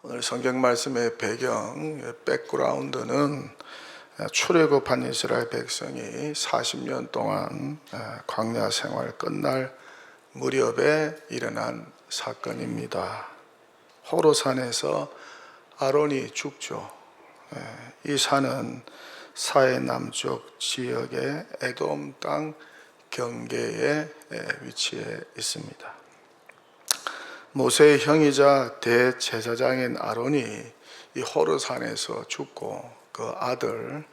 오늘 성경 말씀의 배경, 백그라운드는 출애굽한 이스라엘 백성이 40년 동안 광야 생활 끝날 무렵에 일어난 사건입니다. 호로산에서 아론이 죽죠. 이 산은 사해 남쪽 지역의 에돔 땅 경계에 위치해 있습니다. 모세의 형이자 대제사장인 아론이 이 호르산에서 죽고 그 아들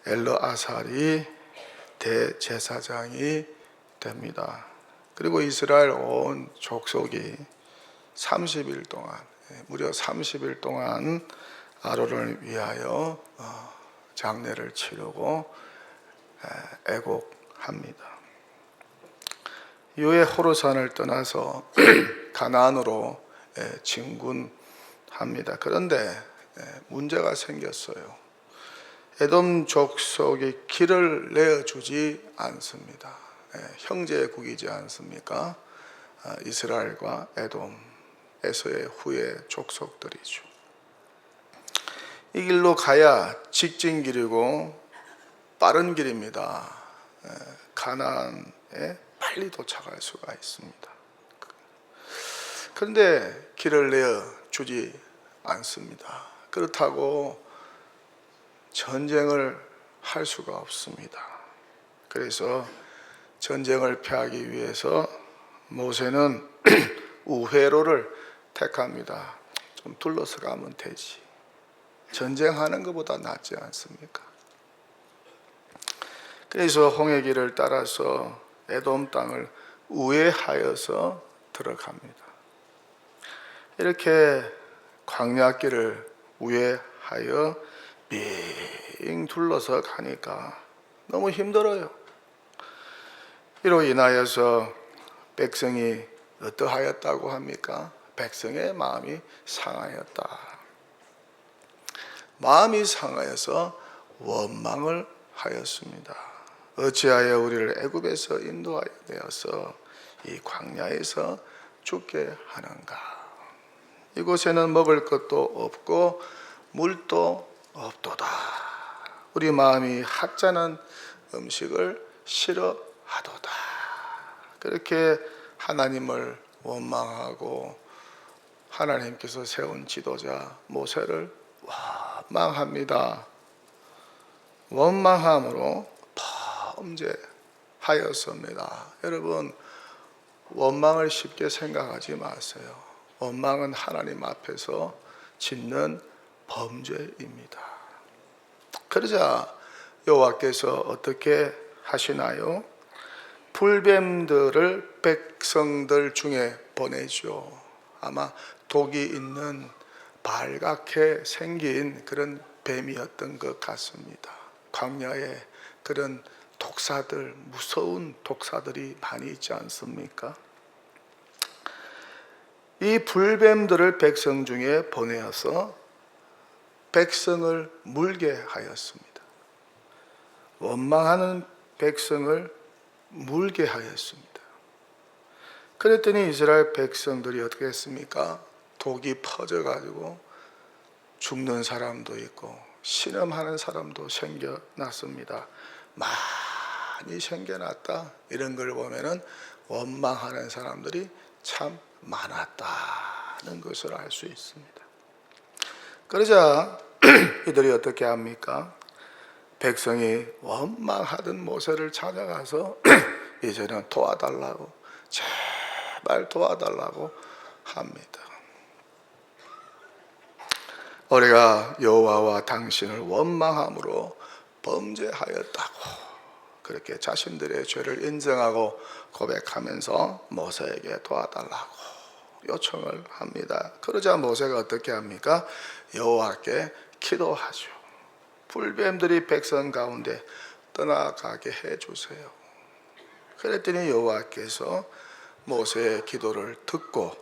엘르아살이 대제사장이 됩니다. 그리고 이스라엘 온 족속이 30일 동안, 무려 30일 동안 아론을 위하여 장례를 치르고 애곡합니다. 이후에 호르산을 떠나서 가나안으로 진군합니다. 그런데 문제가 생겼어요. 에돔 족속이 길을 내어주지 않습니다. 형제국이지 않습니까? 이스라엘과 에돔에서의 후예 족속들이죠. 이 길로 가야 직진길이고 빠른 길입니다. 가나안에 빨리 도착할 수가 있습니다. 그런데 길을 내어주지 않습니다. 그렇다고 전쟁을 할 수가 없습니다. 그래서 전쟁을 피하기 위해서 모세는 우회로를 택합니다. 좀 둘러서 가면 되지. 전쟁하는 것보다 낫지 않습니까? 그래서 홍해길을 따라서 에돔 땅을 우회하여서 들어갑니다. 이렇게 광야길을 우회하여 빙 둘러서 가니까 너무 힘들어요. 이로 인하여서 백성이 어떠하였다고 합니까? 백성의 마음이 상하였다. 마음이 상하여서 원망을 하였습니다. 어찌하여 우리를 애굽에서 인도하여 내어서 이 광야에서 죽게 하는가? 이곳에는 먹을 것도 없고 물도 없도다. 우리 마음이 학잔한 음식을 싫어하도다. 그렇게 하나님을 원망하고 하나님께서 세운 지도자 모세를 원망합니다. 원망함으로 범죄하였습니다. 여러분, 원망을 쉽게 생각하지 마세요. 원망은 하나님 앞에서 짓는 범죄입니다. 그러자 여호와께서 어떻게 하시나요? 불뱀들을 백성들 중에 보내죠. 아마 독이 있는 발갛게 생긴 그런 뱀이었던 것 같습니다. 광야에 그런 독사들, 무서운 독사들이 많이 있지 않습니까? 이 불뱀들을 백성 중에 보내어서 백성을 물게 하였습니다. 원망하는 백성을 물게 하였습니다. 그랬더니 이스라엘 백성들이 어떻게 했습니까? 독이 퍼져가지고 죽는 사람도 있고 신음하는 사람도 생겨났습니다. 많이 생겨났다. 이런 걸 보면은 원망하는 사람들이 참 많았다는 것을 알 수 있습니다. 그러자 이들이 어떻게 합니까? 백성이 원망하던 모세를 찾아가서 이제는 도와달라고, 제발 도와달라고 합니다. 우리가 여호와와 당신을 원망함으로 범죄하였다고 그렇게 자신들의 죄를 인정하고 고백하면서 모세에게 도와달라고 요청을 합니다. 그러자 모세가 어떻게 합니까? 여호와께 기도하죠. 불뱀들이 백성 가운데 떠나가게 해주세요. 그랬더니 여호와께서 모세의 기도를 듣고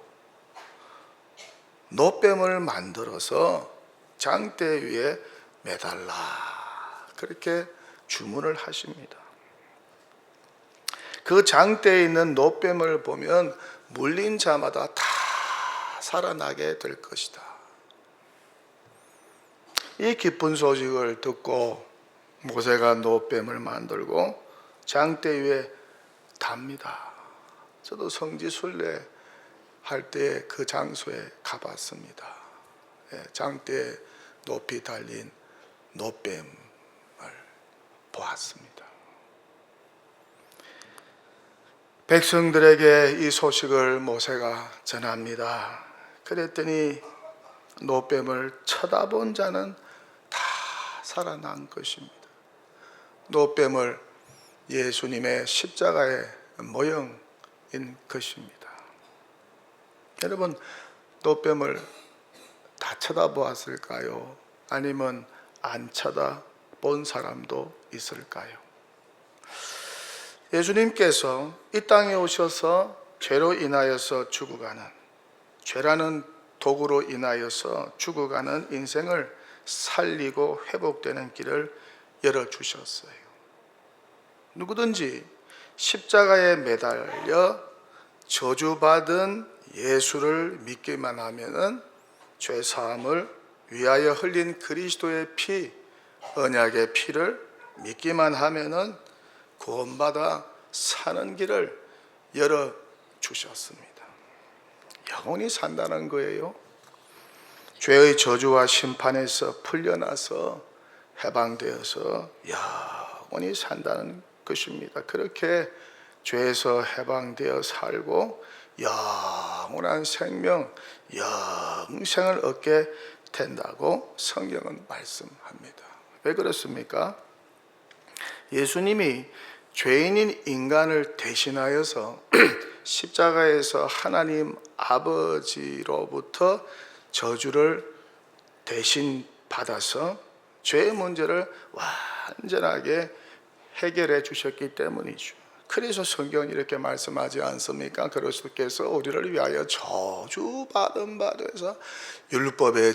노뱀을 만들어서 장대 위에 매달라 그렇게 주문을 하십니다. 그 장대에 있는 노뱀을 보면 물린 자마다 다 살아나게 될 것이다. 이 기쁜 소식을 듣고 모세가 노뱀을 만들고 장대 위에 답니다. 저도 성지순례 할 때 그 장소에 가봤습니다. 장대에 높이 달린 노뱀을 보았습니다. 백성들에게 이 소식을 모세가 전합니다. 그랬더니 노뱀을 쳐다본 자는 다 살아난 것입니다. 노뱀을 예수님의 십자가의 모형인 것입니다. 여러분, 노뱀을 다 쳐다보았을까요? 아니면 안 쳐다본 사람도 있을까요? 예수님께서 이 땅에 오셔서 죄로 인하여서 죽어가는, 죄라는 도구로 인하여서 죽어가는 인생을 살리고 회복되는 길을 열어주셨어요. 누구든지 십자가에 매달려 저주받은 예수를 믿기만 하면은 죄사함을 위하여 흘린 그리스도의 피, 언약의 피를 믿기만 하면은 구원받아 사는 길을 열어주셨습니다. 영원히 산다는 거예요. 죄의 저주와 심판에서 풀려나서 해방되어서 영원히 산다는 것입니다. 그렇게 죄에서 해방되어 살고 영원한 생명, 영생을 얻게 된다고 성경은 말씀합니다. 왜 그렇습니까? 예수님이 죄인인 인간을 대신하여서 십자가에서 하나님 아버지로부터 저주를 대신 받아서 죄의 문제를 완전하게 해결해 주셨기 때문이죠. 그래서 성경은 이렇게 말씀하지 않습니까? 그리스도께서 우리를 위하여 저주받은 바 되사 율법의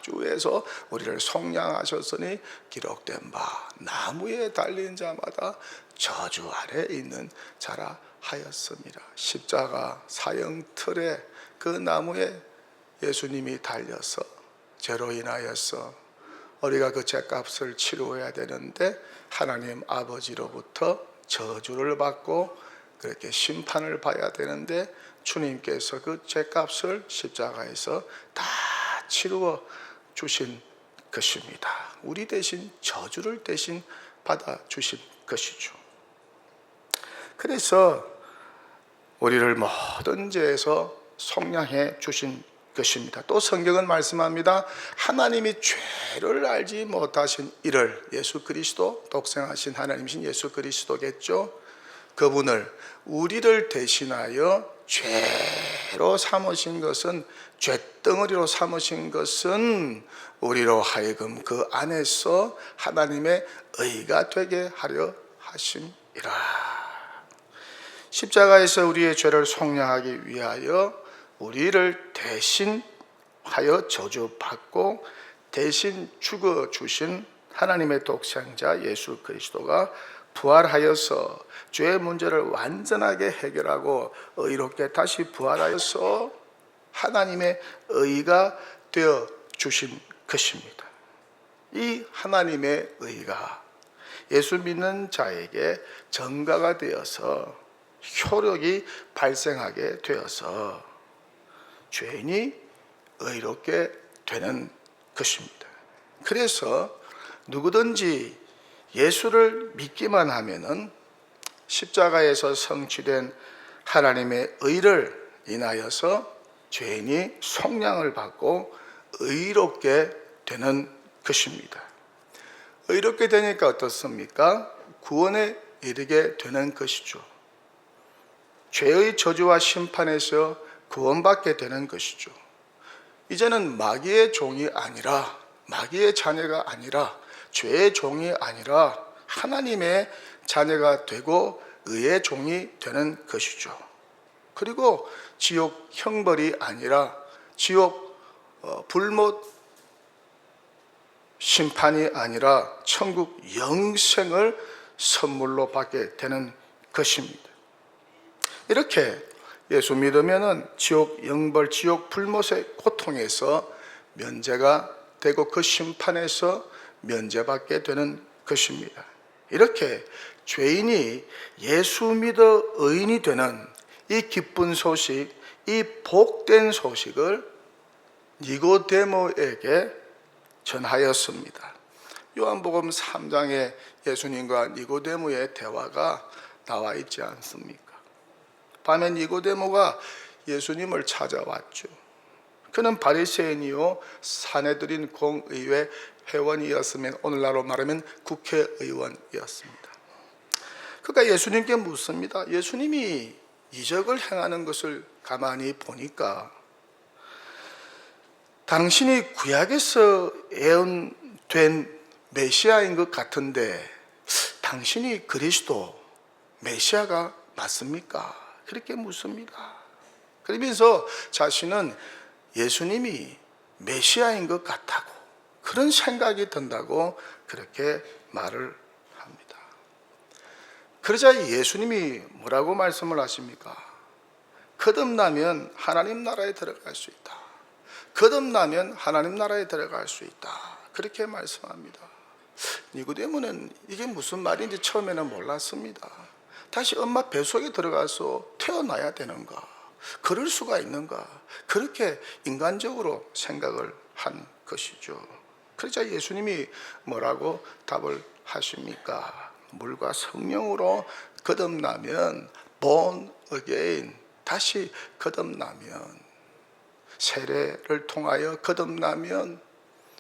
저주에서 우리를 속량하셨으니 기록된 바 나무에 달린 자마다 저주 아래 있는 자라 하였습니다. 십자가 사형틀에 그 나무에 예수님이 달려서 죄로 인하여서 우리가 그 죄값을 치루어야 되는데 하나님 아버지로부터 저주를 받고 그렇게 심판을 봐야 되는데 주님께서 그 죄값을 십자가에서 다 치루어 주신 것입니다. 우리 대신 저주를 대신 받아 주신 것이죠. 그래서 우리를 모든 죄에서 속량해 주신 것입니다. 또 성경은 말씀합니다. 하나님이 죄를 알지 못하신 이를, 예수 그리스도, 독생하신 하나님이신 예수 그리스도겠죠. 그분을, 우리를 대신하여 죄로 삼으신 것은, 죄덩어리로 삼으신 것은 우리로 하여금 그 안에서 하나님의 의가 되게 하려 하심이라. 십자가에서 우리의 죄를 속량하기 위하여 우리를 대신하여 저주받고 대신 죽어주신 하나님의 독생자 예수 그리스도가 부활하여서 죄의 문제를 완전하게 해결하고 의롭게 다시 부활하여서 하나님의 의가 되어 주신 것입니다. 이 하나님의 의가 예수 믿는 자에게 전가가 되어서 효력이 발생하게 되어서 죄인이 의롭게 되는 것입니다. 그래서 누구든지 예수를 믿기만 하면은 십자가에서 성취된 하나님의 의를 인하여서 죄인이 속량을 받고 의롭게 되는 것입니다. 의롭게 되니까 어떻습니까? 구원에 이르게 되는 것이죠. 죄의 저주와 심판에서 구원받게 되는 것이죠. 이제는 마귀의 종이 아니라, 마귀의 자녀가 아니라, 죄의 종이 아니라 하나님의 자녀가 되고 의의 종이 되는 것이죠. 그리고 지옥 형벌이 아니라 지옥 불못 심판이 아니라 천국 영생을 선물로 받게 되는 것입니다. 이렇게 예수 믿으면은 지옥 영벌, 지옥 불못의 고통에서 면제가 되고 그 심판에서 면제받게 되는 것입니다. 이렇게 죄인이 예수 믿어 의인이 되는 이 기쁜 소식, 이 복된 소식을 니고데모에게 전하였습니다. 요한복음 3장에 예수님과 니고데모의 대화가 나와 있지 않습니까? 밤에 니고데모가 예수님을 찾아왔죠. 그는 바리새인이요 사내들인 공의회 회원이었으면 오늘날로 말하면 국회의원이었습니다. 그러니까 예수님께 묻습니다. 예수님이 이적을 행하는 것을 가만히 보니까 당신이 구약에서 예언된 메시아인 것 같은데 당신이 그리스도 메시아가 맞습니까? 그렇게 묻습니다. 그러면서 자신은 예수님이 메시아인 것 같다고 그런 생각이 든다고 그렇게 말을 합니다. 그러자 예수님이 뭐라고 말씀을 하십니까? 거듭나면 하나님 나라에 들어갈 수 있다. 거듭나면 하나님 나라에 들어갈 수 있다. 그렇게 말씀합니다. 니고데모는 이게 무슨 말인지 처음에는 몰랐습니다. 다시 엄마 뱃속에 들어가서 태어나야 되는가? 그럴 수가 있는가? 그렇게 인간적으로 생각을 한 것이죠. 그러자 예수님이 뭐라고 답을 하십니까? 물과 성령으로 거듭나면 born again, 다시 거듭나면, 세례를 통하여 거듭나면,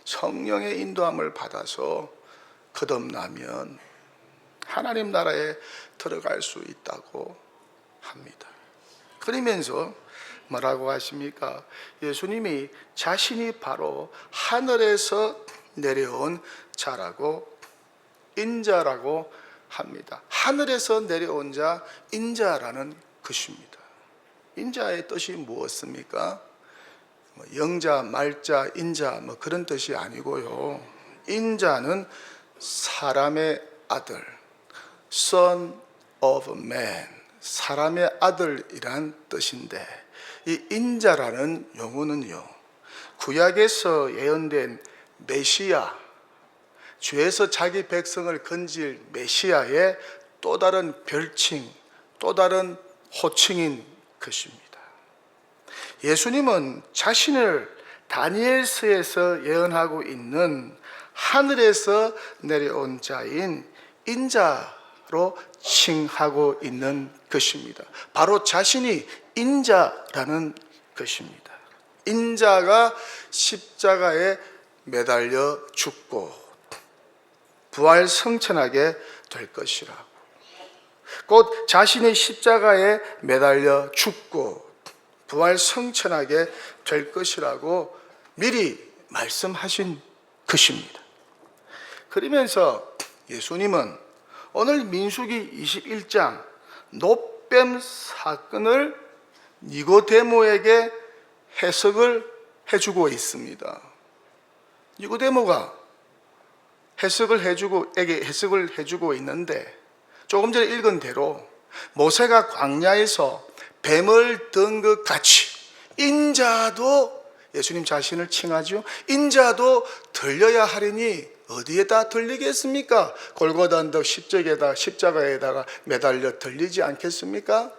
성령의 인도함을 받아서 거듭나면 하나님 나라에 들어갈 수 있다고 합니다. 그러면서 뭐라고 하십니까? 예수님이 자신이 바로 하늘에서 내려온 자라고, 인자라고 합니다. 하늘에서 내려온 자, 인자라는 것입니다. 인자의 뜻이 무엇입니까? 영자, 말자, 인자 그런 뜻이 아니고요. 인자는 사람의 아들, Son of Man, 사람의 아들이란 뜻인데, 이 인자라는 용어는요, 구약에서 예언된 메시아, 죄에서 자기 백성을 건질 메시아의 또 다른 별칭, 또 다른 호칭인 것입니다. 예수님은 자신을 다니엘서에서 예언하고 있는 하늘에서 내려온 자인 인자로 칭하고 있는 것입니다. 바로 자신이 인자라는 것입니다. 인자가 십자가에 매달려 죽고 부활 성천하게 될 것이라고, 곧 자신이 십자가에 매달려 죽고 부활 성천하게 될 것이라고 미리 말씀하신 것입니다. 그러면서 예수님은 오늘 민수기 21장 놋뱀 사건을 니고데모에게 해석을 해주고 있습니다. 니고데모가 해석을 해주고 있는데, 조금 전에 읽은 대로 모세가 광야에서 뱀을 든 것 같이 인자도, 예수님 자신을 칭하죠, 인자도 들려야 하리니 어디에다 들리겠습니까? 골고다 언덕 십자가에다가 매달려 들리지 않겠습니까?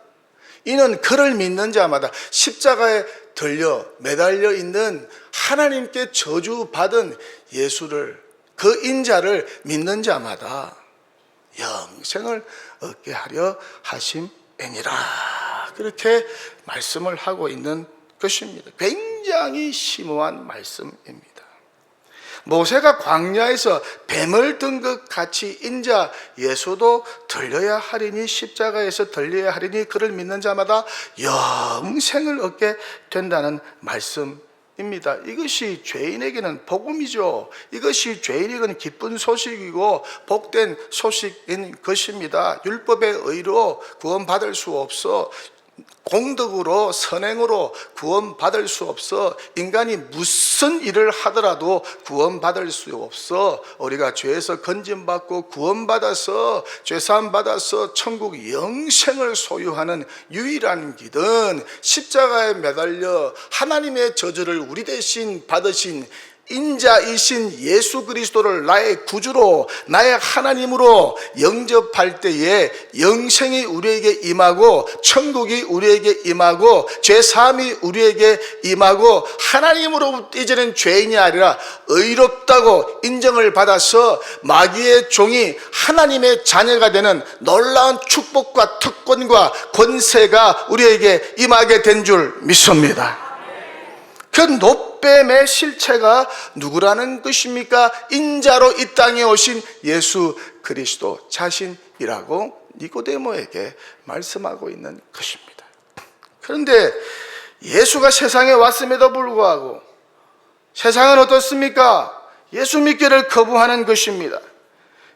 이는 그를 믿는 자마다, 십자가에 들려 매달려 있는 하나님께 저주받은 예수를, 그 인자를 믿는 자마다 영생을 얻게 하려 하심이니라, 그렇게 말씀을 하고 있는 것입니다. 굉장히 심오한 말씀입니다. 모세가 광야에서 뱀을 든 것 같이 인자 예수도 들려야 하리니, 십자가에서 들려야 하리니 그를 믿는 자마다 영생을 얻게 된다는 말씀입니다. 이것이 죄인에게는 복음이죠. 이것이 죄인에게는 기쁜 소식이고 복된 소식인 것입니다. 율법의 의로 구원받을 수 없어, 공덕으로 선행으로 구원받을 수 없어, 인간이 무슨 일을 하더라도 구원받을 수 없어, 우리가 죄에서 건진받고 구원받아서 죄사함 받아서 천국 영생을 소유하는 유일한 길은 십자가에 매달려 하나님의 저주를 우리 대신 받으신 인자이신 예수 그리스도를 나의 구주로, 나의 하나님으로 영접할 때에 영생이 우리에게 임하고 천국이 우리에게 임하고 죄사함이 우리에게 임하고 하나님으로부터 이제는 죄인이 아니라 의롭다고 인정을 받아서 마귀의 종이 하나님의 자녀가 되는 놀라운 축복과 특권과 권세가 우리에게 임하게 된 줄 믿습니다. 그 노뱀의 실체가 누구라는 것입니까? 인자로 이 땅에 오신 예수 그리스도 자신이라고 니고데모에게 말씀하고 있는 것입니다. 그런데 예수가 세상에 왔음에도 불구하고 세상은 어떻습니까? 예수 믿기를 거부하는 것입니다.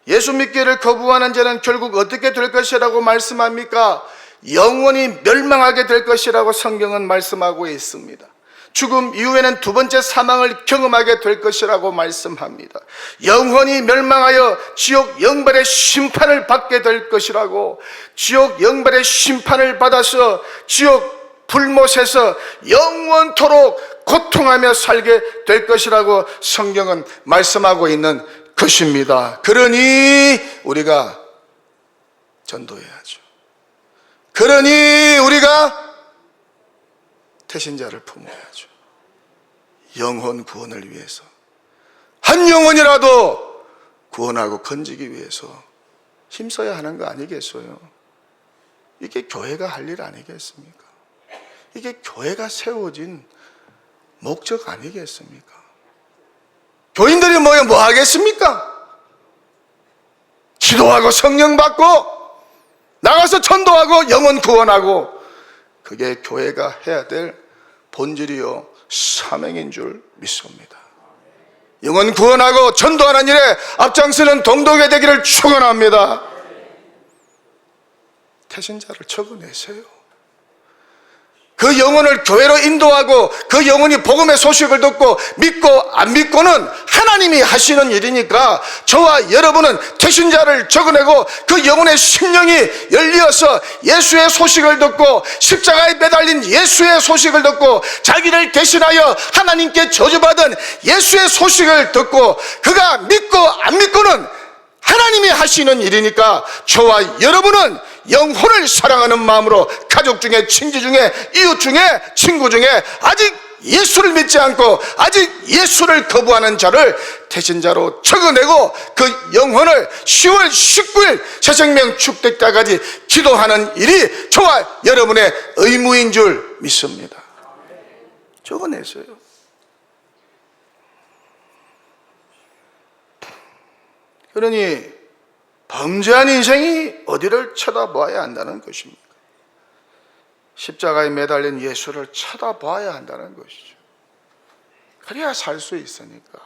예수 믿기를 거부하는 자는 결국 어떻게 될 것이라고 말씀합니까? 영원히 멸망하게 될 것이라고 성경은 말씀하고 있습니다. 죽음 이후에는 두 번째 사망을 경험하게 될 것이라고 말씀합니다. 영원히 멸망하여 지옥 영벌의 심판을 받게 될 것이라고, 지옥 영벌의 심판을 받아서 지옥 불못에서 영원토록 고통하며 살게 될 것이라고 성경은 말씀하고 있는 것입니다. 그러니 우리가 전도해야죠. 그러니 우리가 태신자를 품어야죠. 영혼 구원을 위해서, 한 영혼이라도 구원하고 건지기 위해서 힘써야 하는 거 아니겠어요? 이게 교회가 할 일 아니겠습니까? 이게 교회가 세워진 목적 아니겠습니까? 교인들이 뭐 하겠습니까? 기도하고 성령 받고 나가서 전도하고 영혼 구원하고, 그게 교회가 해야 될 본질이요 사명인 줄 믿습니다. 영혼 구원하고 전도하는 일에 앞장서는 동독이 되기를 축원합니다. 태신자를 적어내세요. 그 영혼을 교회로 인도하고 그 영혼이 복음의 소식을 듣고 믿고 안 믿고는 하나님이 하시는 일이니까 저와 여러분은 태신자를 적어내고 그 영혼의 심령이 열리어서 예수의 소식을 듣고 십자가에 매달린 예수의 소식을 듣고 자기를 대신하여 하나님께 저주받은 예수의 소식을 듣고 그가 믿고 안 믿고는 하나님이 하시는 일이니까 저와 여러분은 영혼을 사랑하는 마음으로 가족 중에, 친지 중에, 이웃 중에, 친구 중에 아직 예수를 믿지 않고 아직 예수를 거부하는 자를 태신자로 적어내고 그 영혼을 10월 19일 새생명 축대 때까지 기도하는 일이 저와 여러분의 의무인 줄 믿습니다. 적어내세요. 그러니 범죄한 인생이 어디를 쳐다보아야 한다는 것입니까? 십자가에 매달린 예수를 쳐다봐야 한다는 것이죠. 그래야 살 수 있으니까.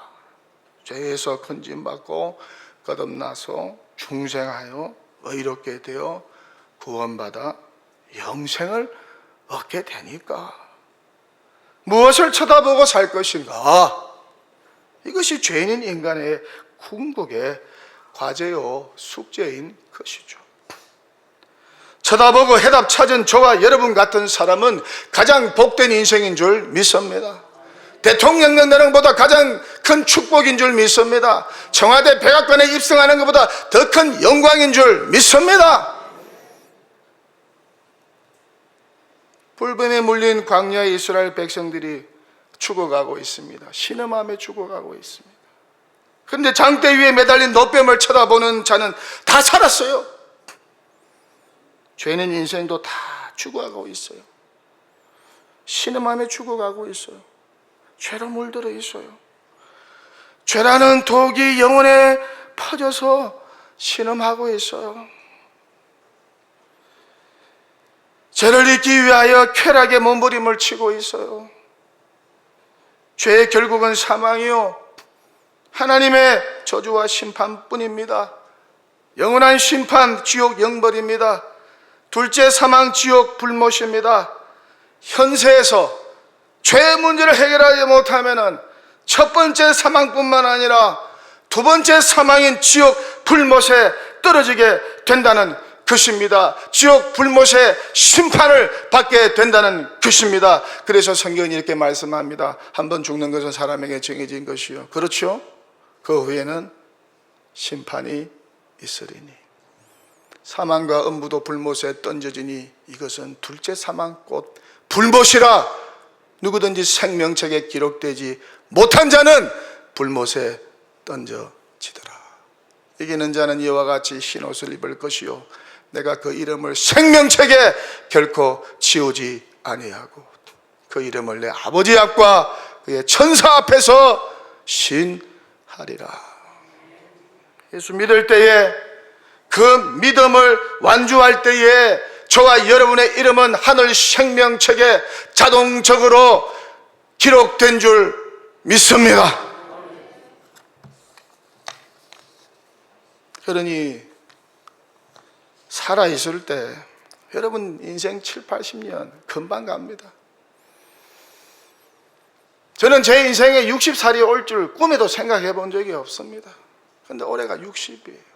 죄에서 건진받고 거듭나서 중생하여 의롭게 되어 구원받아 영생을 얻게 되니까. 무엇을 쳐다보고 살 것인가? 이것이 죄인인 인간의 궁극의 과제요 숙제인 것이죠. 쳐다보고 해답 찾은 저와 여러분 같은 사람은 가장 복된 인생인 줄 믿습니다. 대통령 연단는 것보다 가장 큰 축복인 줄 믿습니다. 청와대 백악관에 입성하는 것보다 더 큰 영광인 줄 믿습니다. 불뱀에 물린 광야의 이스라엘 백성들이 죽어가고 있습니다. 신음함에 죽어가고 있습니다. 그런데 장대 위에 매달린 노뱀을 쳐다보는 자는 다 살았어요. 죄는 인생도 다 죽어가고 있어요. 신음함에 죽어가고 있어요. 죄로 물들어 있어요. 죄라는 독이 영혼에 퍼져서 신음하고 있어요. 죄를 잊기 위하여 쾌락의 몸부림을 치고 있어요. 죄의 결국은 사망이요 하나님의 저주와 심판뿐입니다. 영원한 심판, 지옥 영벌입니다. 둘째 사망, 지옥 불못입니다. 현세에서 죄의 문제를 해결하지 못하면 첫 번째 사망뿐만 아니라 두 번째 사망인 지옥 불못에 떨어지게 된다는 것입니다. 지옥 불못의 심판을 받게 된다는 것입니다. 그래서 성경이 이렇게 말씀합니다. 한 번 죽는 것은 사람에게 정해진 것이요, 그렇죠? 그 후에는 심판이 있으리니 사망과 음부도 불못에 던져지니 이것은 둘째 사망 곧 불못이라 누구든지 생명책에 기록되지 못한 자는 불못에 던져지더라. 이기는 자는 이와 같이 흰옷을 입을 것이요 내가 그 이름을 생명책에 결코 지우지 아니하고 그 이름을 내 아버지 앞과 그의 천사 앞에서 신하리라. 예수 믿을 때에 그 믿음을 완주할 때에 저와 여러분의 이름은 하늘 생명책에 자동적으로 기록된 줄 믿습니다. 그러니 살아있을 때 여러분 인생 7, 80년 금방 갑니다. 저는 제 인생에 60살이 올 줄 꿈에도 생각해 본 적이 없습니다. 그런데 올해가 60이에요.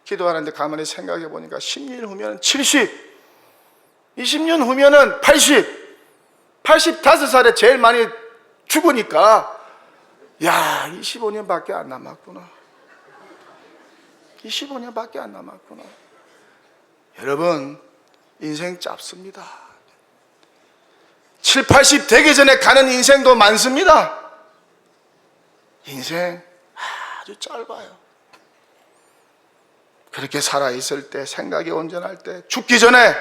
기도하는데 가만히 생각해 보니까 10년 후면 70, 20년 후면은 80, 85살에 제일 많이 죽으니까 야, 25년밖에 안 남았구나. 25년밖에 안 남았구나. 여러분, 인생 짧습니다. 7, 80 되기 전에 가는 인생도 많습니다. 인생 아주 짧아요. 그렇게 살아있을 때, 생각이 온전할 때, 죽기 전에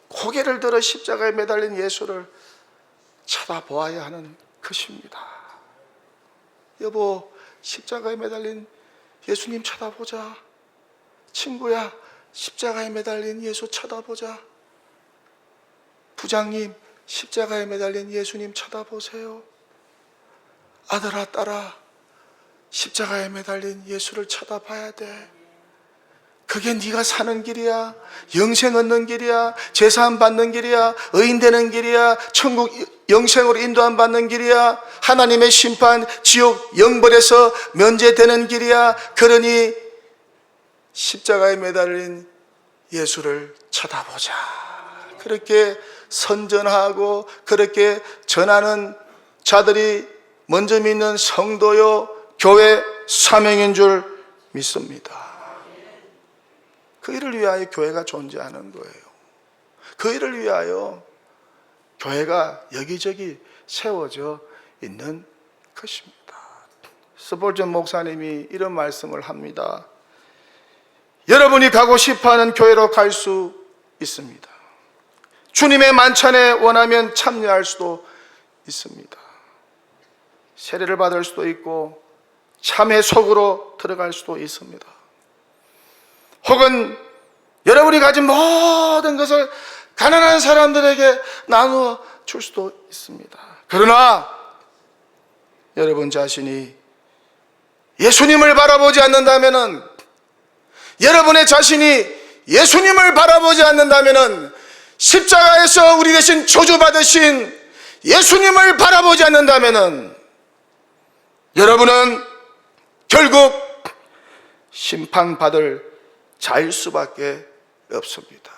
고개를 들어 십자가에 매달린 예수를 쳐다보아야 하는 것입니다. 여보, 십자가에 매달린 예수님 쳐다보자. 친구야, 십자가에 매달린 예수 쳐다보자. 부장님, 십자가에 매달린 예수님 쳐다보세요. 아들아, 딸아, 십자가에 매달린 예수를 쳐다봐야 돼. 그게 네가 사는 길이야. 영생 얻는 길이야. 제사함 받는 길이야. 의인 되는 길이야. 천국 영생으로 인도함 받는 길이야. 하나님의 심판, 지옥 영벌에서 면제되는 길이야. 그러니 십자가에 매달린 예수를 쳐다보자. 그렇게 선전하고 그렇게 전하는 자들이 먼저 믿는 성도요 교회 사명인 줄 믿습니다. 그 일을 위하여 교회가 존재하는 거예요. 그 일을 위하여 교회가 여기저기 세워져 있는 것입니다. 스폴전 목사님이 이런 말씀을 합니다. 여러분이 가고 싶어하는 교회로 갈 수 있습니다. 주님의 만찬에 원하면 참여할 수도 있습니다. 세례를 받을 수도 있고 참회 속으로 들어갈 수도 있습니다. 혹은 여러분이 가진 모든 것을 가난한 사람들에게 나누어 줄 수도 있습니다. 그러나 여러분 자신이 예수님을 바라보지 않는다면은, 여러분의 자신이 예수님을 바라보지 않는다면은, 십자가에서 우리 대신 저주받으신 예수님을 바라보지 않는다면은 여러분은 결국 심판받을 자일 수밖에 없습니다.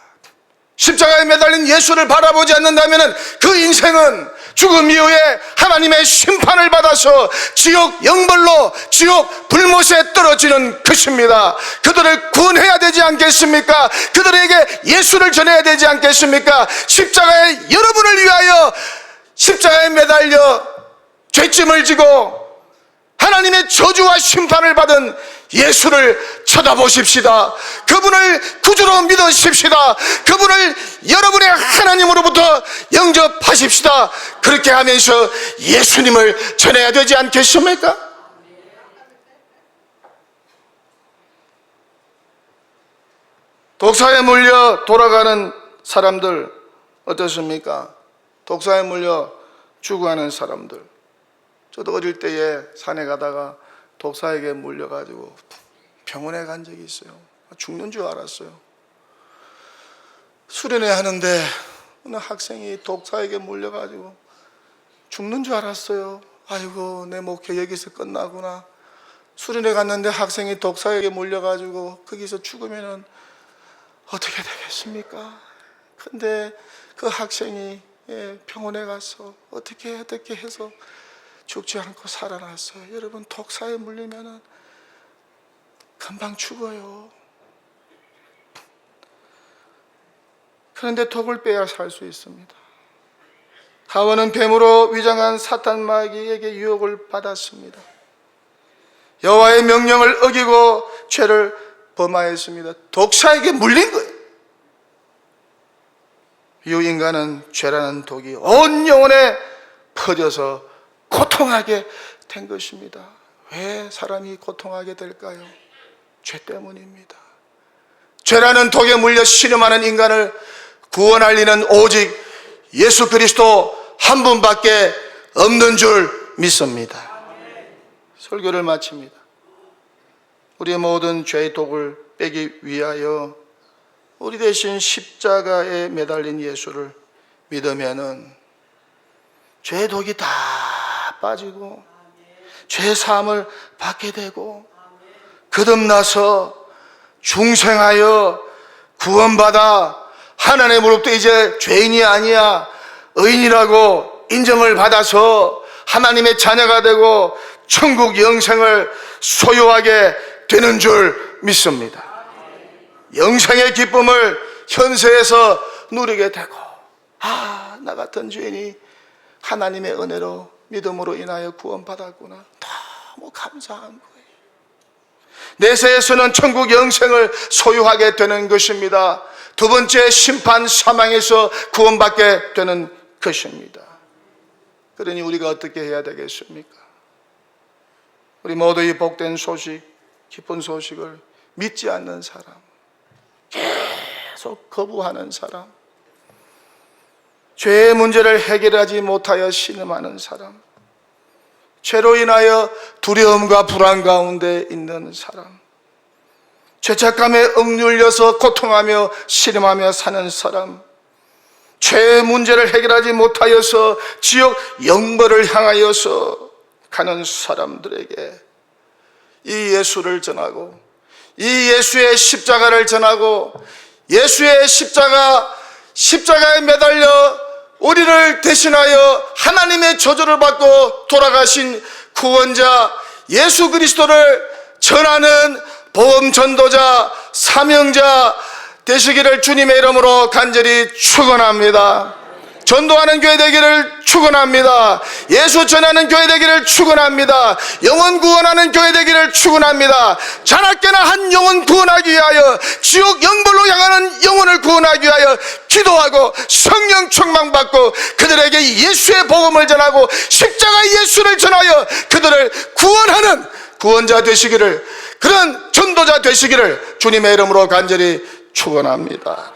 십자가에 매달린 예수를 바라보지 않는다면 그 인생은 죽음 이후에 하나님의 심판을 받아서 지옥 영벌로, 지옥 불못에 떨어지는 것입니다. 그들을 구원해야 되지 않겠습니까? 그들에게 예수를 전해야 되지 않겠습니까? 십자가에 여러분을 위하여 십자가에 매달려 죄짐을 지고 하나님의 저주와 심판을 받은 예수를 쳐다보십시다. 그분을 구주로 믿으십시다. 그분을 여러분의 하나님으로부터 영접하십시다. 그렇게 하면서 예수님을 전해야 되지 않겠습니까? 독사에 물려 돌아가는 사람들 어떻습니까? 독사에 물려 죽어가는 사람들. 저도 어릴 때에 산에 가다가 독사에게 물려가지고 병원에 간 적이 있어요. 죽는 줄 알았어요. 수련회 하는데 어느 학생이 독사에게 물려가지고 죽는 줄 알았어요. 아이고, 내 목회 여기서 끝나구나. 수련회 갔는데 학생이 독사에게 물려가지고 거기서 죽으면은 어떻게 되겠습니까? 근데 그 학생이 병원에 가서 어떻게 해서 죽지 않고 살아났어요. 여러분, 독사에 물리면은 금방 죽어요. 그런데 독을 빼야 살 수 있습니다. 하와는 뱀으로 위장한 사탄 마귀에게 유혹을 받았습니다. 여호와의 명령을 어기고 죄를 범하였습니다. 독사에게 물린 거예요. 이후 인간은 죄라는 독이 온 영혼에 퍼져서 고통하게 된 것입니다. 왜 사람이 고통하게 될까요? 죄 때문입니다. 죄라는 독에 물려 신음하는 인간을 구원할 이는 오직 예수 그리스도 한 분밖에 없는 줄 믿습니다. 설교를 마칩니다. 우리의 모든 죄의 독을 빼기 위하여 우리 대신 십자가에 매달린 예수를 믿으면은 죄의 독이 다 빠지고 죄 사함을 받게 되고 거듭나서 중생하여 구원받아 하나님으로부터 이제 죄인이 아니야 의인이라고 인정을 받아서 하나님의 자녀가 되고 천국 영생을 소유하게 되는 줄 믿습니다. 영생의 기쁨을 현세에서 누리게 되고, 나 같은 죄인이 하나님의 은혜로 믿음으로 인하여 구원받았구나, 너무 감사한 거예요. 내세에서는 천국 영생을 소유하게 되는 것입니다. 두 번째, 심판 사망에서 구원받게 되는 것입니다. 그러니 우리가 어떻게 해야 되겠습니까? 우리 모두 이 복된 소식, 기쁜 소식을 믿지 않는 사람, 계속 거부하는 사람, 죄의 문제를 해결하지 못하여 신음하는 사람, 죄로 인하여 두려움과 불안 가운데 있는 사람, 죄책감에 억눌려서 고통하며 신음하며 사는 사람, 죄의 문제를 해결하지 못하여서 지옥 영벌을 향하여서 가는 사람들에게 이 예수를 전하고, 이 예수의 십자가를 전하고, 예수의 십자가에 매달려 우리를 대신하여 하나님의 저주를 받고 돌아가신 구원자 예수 그리스도를 전하는 복음 전도자, 사명자 되시기를 주님의 이름으로 간절히 축원합니다. 전도하는 교회 되기를 축원합니다. 예수 전하는 교회 되기를 축원합니다. 영혼 구원하는 교회 되기를 축원합니다. 자나깨나 한 영혼 구원하기 위하여, 지옥 영벌로 향하는 영혼을 구원하기 위하여 기도하고 성령 충만받고 그들에게 예수의 복음을 전하고 십자가 예수를 전하여 그들을 구원하는 구원자 되시기를, 그런 전도자 되시기를 주님의 이름으로 간절히 축원합니다.